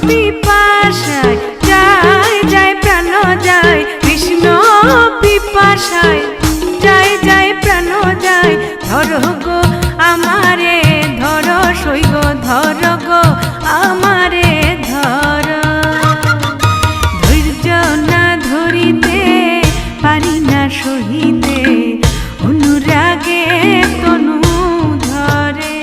পিপাসায় যায় যায় প্রাণ যায়, কৃষ্ণ পিপাসায় যায় যায় প্রাণ যায়। ধরো গো আমারে ধর, সইগ ধর গো আমারে ধর। ধৈর্য না ধরিতে পারি না সহিতে, অনুরাগে তনু ধরে।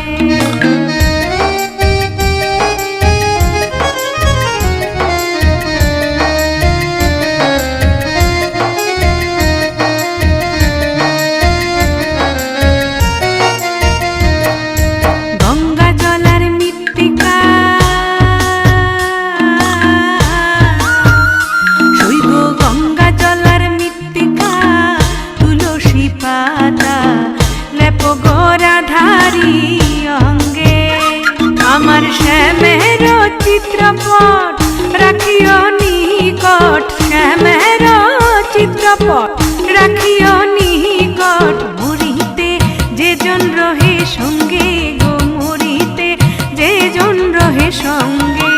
গঙ্গা জলার মৃত্তিকা সইগ গঙ্গা জলার মৃত্তিকা, তুলসী পাতা লেপ গোরাধারী অঙ্গে। আমার শ্যামের চিত্রপট রাখিও নিকট, শ্যামের চিত্রপট রাখিও নিকট। মরিতে যে জন রহে সঙ্গে গো, মরিতে যে জন রহে সঙ্গে।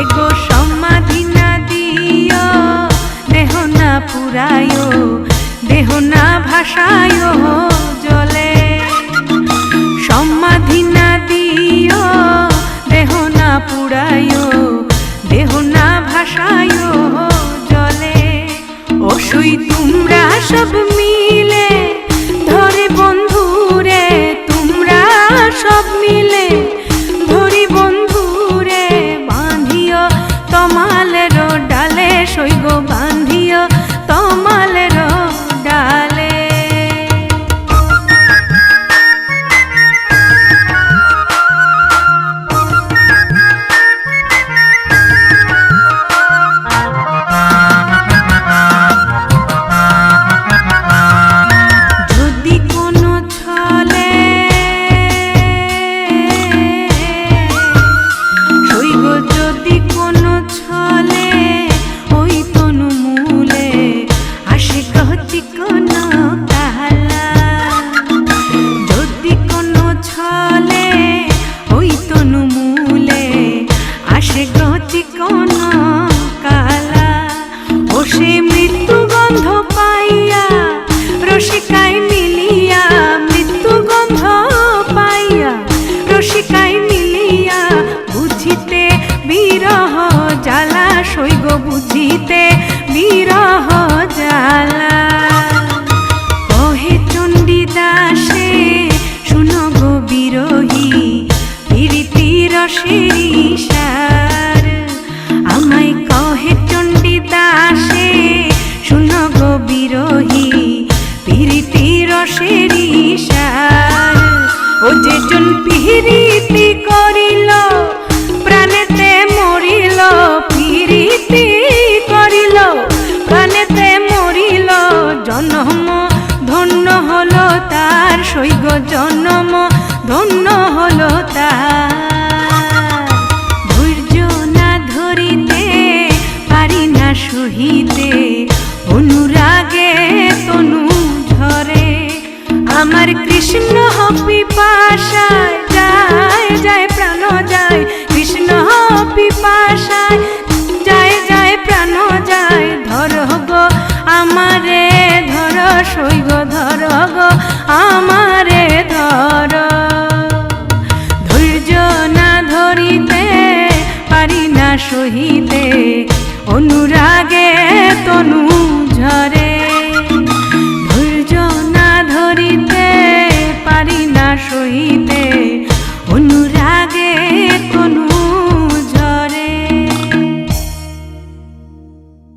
এগো সমাধি না দিও, দেহ না পুরায়, দেহ না ভাসায় জলে। সমাধি না দিও, দেহ না পুরায়, দেহ না ভাসায় জলে। অসুই তোমরা সব মিলে ধরে বন্ধুরে, তোমরা সব মিলে ধরি বন্ধুরে। বাঁধিও তমালের ডালে, সইগ বাঁধিও তমালের ডালে। যদি কোনো ছলে সইগ, যদি কোনো ছলে ওই তনু মূলে আসে গতি কোনো কালা। যদি কোনো ছলে ওই তনু মূলে আসে গতি কোনো কালা। ও সে মৃত্যু গন্ধ পাইয়া রসিকায় মিলিয়া, মৃত্যু গন্ধ পাইয়া রসিকায় মিলিয়া। বুঝিতে বিরহ জ্বালা, সইগ বুঝিতে বিরহ জ্বালা। কহে চণ্ডীদাসে শুনো গো বিরহী, প্রীতি রসের সার। আমায় কহে চণ্ডীদাসে শুনো গো বিরহী, প্রীতি রসের সার। ও যে জন প্রীতি করিল প্রাণেতে মরিল, প্রীতি করিল প্রাণেতে মরিল। জন্ম ধন্য হলো তার, সইগ জন্ম ধন্য হলো তার। ধৈর্য না ধরিতে পারি না সহিতে, অনুরাগে তনু ঝরে। আমার কৃষ্ণ পিপাসায় যায় যায় প্রাণ যায়, কৃষ্ণ পিপাসায় যায় যায় প্রাণ যায়। ধর গো আমারে ধর, সইগ ধর গো আমারে ধর। ধৈর্য না ধরিতে পারি না সহিতে, অনুরাগে তনু ঝরে। ধৈর্য না ধরিতে পারি না সহিতে,